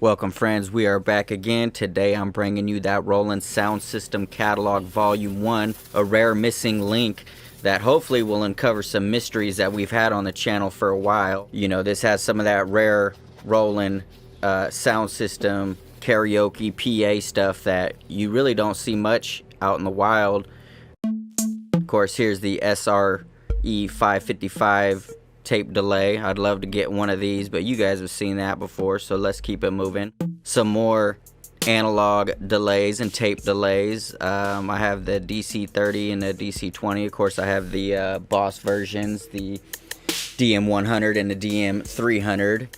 Welcome friends, we are back again. Today I'm bringing you that Roland Sound System Catalog Volume 1, a rare missing link that hopefully will uncover some mysteries that we've had on the channel for a while. You know, this has some of that rare Roland sound system karaoke PA stuff that you really don't see much out in the wild. Of course, here's the SRE 555 tape delay. I'd love to get one of these, but you guys have seen that before, so let's keep it moving. Some more analog delays and tape delays. I have the DC30 and the DC20. Of course, I have the Boss versions, the DM100 and the DM300.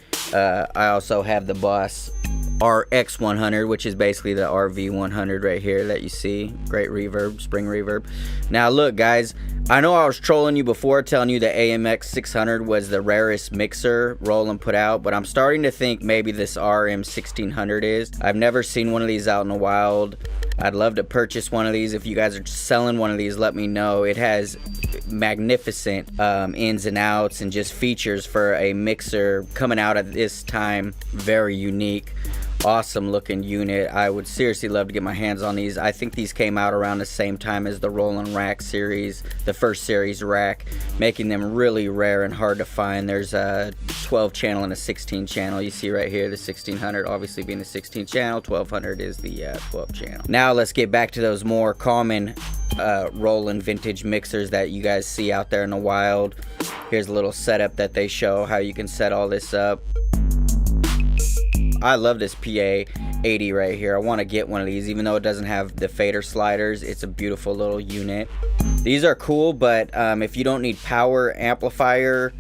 I also have the Boss RX100, which is basically the RV100 right here that you see. Great reverb, spring reverb. Now look guys, I know I was trolling you before telling you the AMX-600 was the rarest mixer Roland put out, but I'm starting to think maybe this RM1600 is. I've never seen one of these out in the wild. I'd love to purchase one of these. If you guys are selling one of these, let me know. It has magnificent ins and outs and just features for a mixer coming out at this time. Very unique. Awesome looking unit. I would seriously love to get my hands on these. I think these came out around the same time as the Roland Rack series, the first series rack, making them really rare and hard to find. There's a 12 channel and a 16 channel. You see right here the 1600 obviously being the 16 channel, 1200 is the 12 channel. Now let's get back to those more common Roland vintage mixers that you guys see out there in the wild. Here's a little setup that they show how you can set all this up. I love this PA80 right here. I want to get one of these, even though it doesn't have the fader sliders. It's a beautiful little unit. These are cool, but if you don't need power amplifier,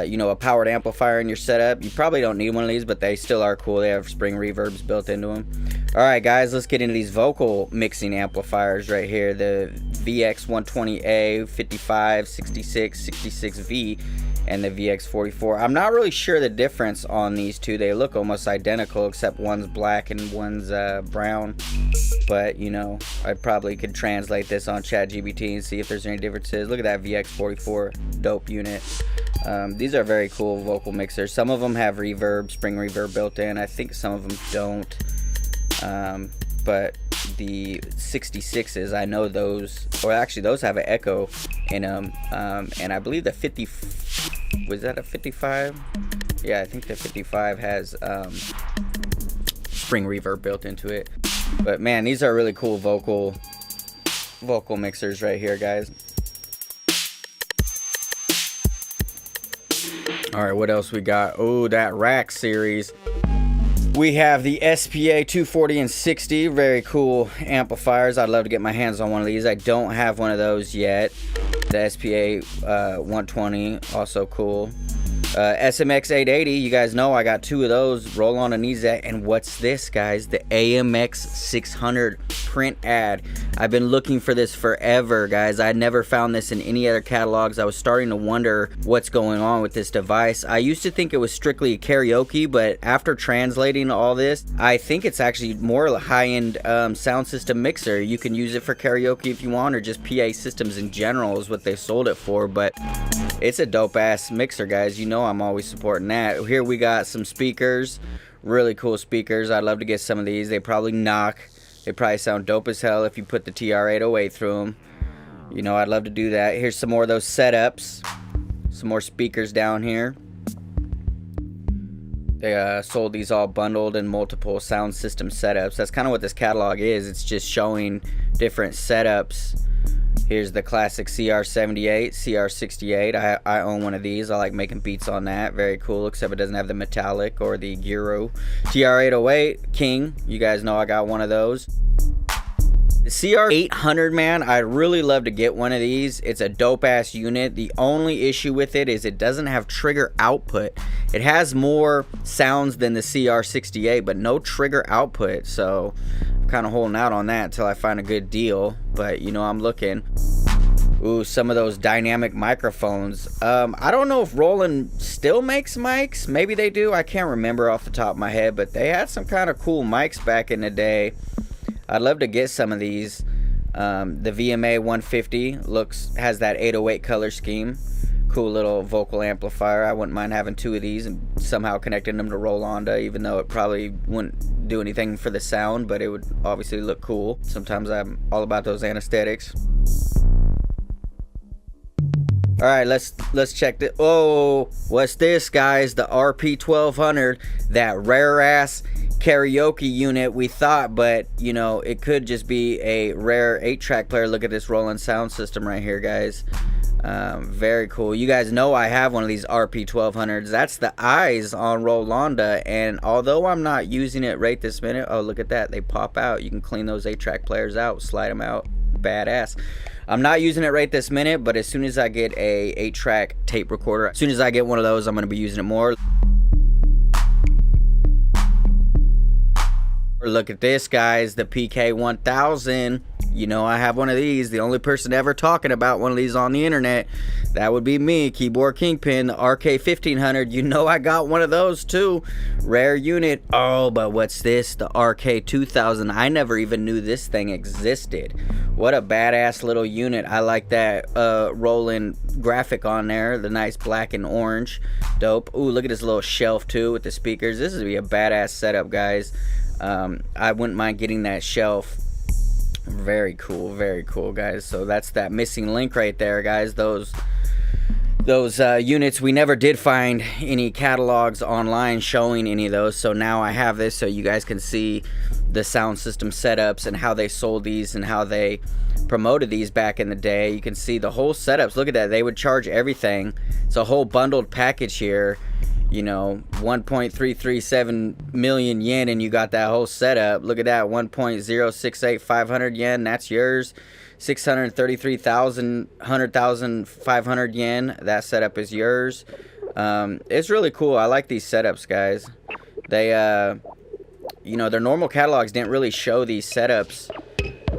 you know, a powered amplifier in your setup, you probably don't need one of these, but they still are cool. They have spring reverbs built into them. All right, guys, let's get into these vocal mixing amplifiers right here. The VX120A, 55, 66, 66V. And the VX44. I'm not really sure the difference on these two. They look almost identical, except one's black and one's brown. But you know, I probably could translate this on ChatGPT and see if there's any differences. Look at that VX44, dope unit. These are very cool vocal mixers. Some of them have reverb, spring reverb built in. I think some of them don't. But the 66s, I know those, or actually those have an echo in them. And I believe the 50, was that a 55? Yeah, I think the 55 has spring reverb built into it. But man, these are really cool vocal mixers right here, guys. All right, what else we got? Oh, that rack series. We have the SPA 240 and 60, very cool amplifiers. I'd love to get my hands on one of these. I don't have one of those yet. The SPA 120, also cool. SMX 880, you guys know I got two of those. Roll on and ease that. And what's this, guys? The AMX-600 print ad. I've been looking for this forever, guys. I never found this in any other catalogs. I was starting to wonder what's going on with this device. I used to think it was strictly karaoke, but after translating all this, I think it's actually more high-end sound system mixer. You can use it for karaoke if you want, or just PA systems in general is what they sold it for. But it's a dope-ass mixer, guys. You know I'm always supporting that. Here we got some speakers, really cool speakers. I'd love to get some of these. They probably knock. They probably sound dope as hell if you put the TR-808 through them. You know, I'd love to do that. Here's some more of those setups. Some more speakers down here. They sold these all bundled in multiple sound system setups. That's kind of what this catalog is. It's just showing different setups. Here's the classic CR78, CR68. I own one of these. I like making beats on that. Very cool, except it doesn't have the metallic or the gyro. TR-808, King. You guys know I got one of those. The CR800, man, I'd really love to get one of these. It's a dope-ass unit. The only issue with it is it doesn't have trigger output. It has more sounds than the CR68, but no trigger output. So I'm kind of holding out on that until I find a good deal. But, you know, I'm looking. Ooh, some of those dynamic microphones. I don't know if Roland still makes mics. Maybe they do. I can't remember off the top of my head, but they had some kind of cool mics back in the day. I'd love to get some of these. The VMA 150 has that 808 color scheme. Cool little vocal amplifier. I wouldn't mind having 2 of these and somehow connecting them to Roland, even though it probably wouldn't do anything for the sound, but it would obviously look cool. Sometimes I'm all about those anesthetics. All right, let's check this. Oh, what's this, guys? The RP1200, that rare ass karaoke unit we thought, but you know, it could just be a rare 8-track player. Look at this Roland Sound System right here, guys. Very cool. You guys know I have one of these RP1200s. That's the eyes on Roland, and although I'm not using it right this minute, oh, look at that, they pop out. You can clean those 8-track players out, slide them out. Badass. I'm not using it right this minute, but as soon as I get a 8-track tape recorder, as soon as I get one of those, I'm going to be using it more. Look at this, guys, the PK1000. You know I have one of these. The only person ever talking about one of these on the internet, that would be me, Keyboard Kingpin. The RK1500, you know I got one of those too. Rare unit. Oh, but what's this? The RK2000. I never even knew this thing existed. What a badass little unit. I like that Roland graphic on there, the nice black and orange. Dope. Ooh, look at this little shelf too with the speakers. This is gonna be a badass setup, guys. I wouldn't mind getting that shelf. Very cool, guys. So that's that missing link right there, guys. Those units, we never did find any catalogs online showing any of those, so now I have this so you guys can see the sound system setups and how they sold these and how they promoted these back in the day. You can see the whole setups. Look at that, they would charge everything. It's a whole bundled package here, you know, 1.337 million yen, and you got that whole setup. Look at that, 1.068500 yen, that's yours. 633,000, 100,500 yen, that setup is yours. It's really cool. I like these setups, guys. They you know, their normal catalogs didn't really show these setups.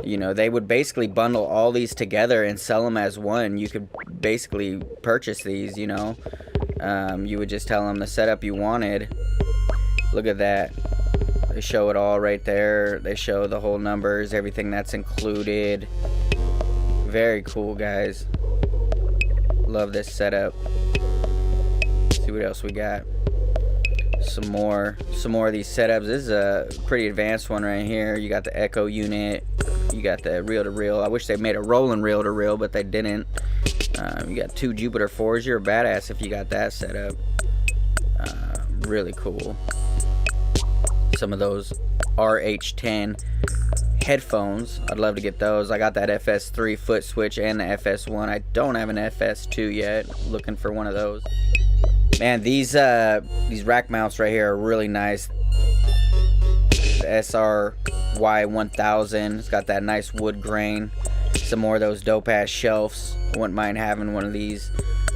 You know, they would basically bundle all these together and sell them as one. You could basically purchase these, you know. You would just tell them the setup you wanted. Look at that. They show it all right there. They show the whole numbers, everything that's included. Very cool, guys. Love this setup. Let's see what else we got. Some more of these setups. This is a pretty advanced one right here. You got the echo unit. You got the reel-to-reel. I wish they made a Roland reel-to-reel, but they didn't. You got 2 Jupiter 4s. You're a badass if you got that set up. Really cool. Some of those RH10 headphones, I'd love to get those. I got that FS3 foot switch and the FS1. I don't have an FS2 yet. Looking for one of those. Man, these rack mounts right here are really nice. The SRY1000, it's got that nice wood grain. Some more of those dope ass shelves. I wouldn't mind having one of these.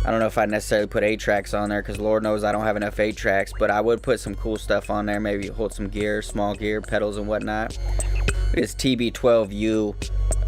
I don't know if I'd necessarily put 8 tracks on there, because Lord knows I don't have enough 8 tracks, but I would put some cool stuff on there. Maybe hold some gear, small gear, pedals and whatnot. This TB12U,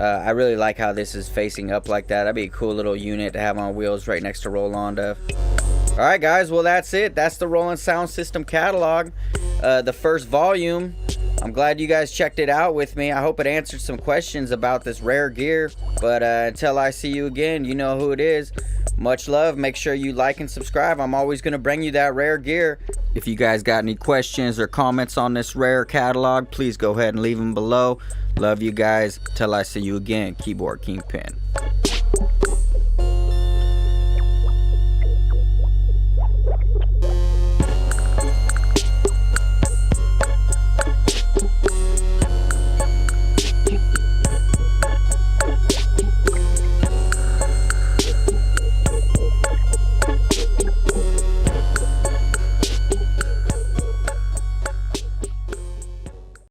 I really like how this is facing up like that. That'd be a cool little unit to have on wheels right next to Roland. Alright guys, well that's it. That's the Roland Sound System Catalog, the first volume. I'm glad you guys checked it out with me. I hope it answered some questions about this rare gear. But until I see you again, you know who it is. Much love. Make sure you like and subscribe. I'm always going to bring you that rare gear. If you guys got any questions or comments on this rare catalog, please go ahead and leave them below. Love you guys. Till I see you again. Keyboard Kingpin.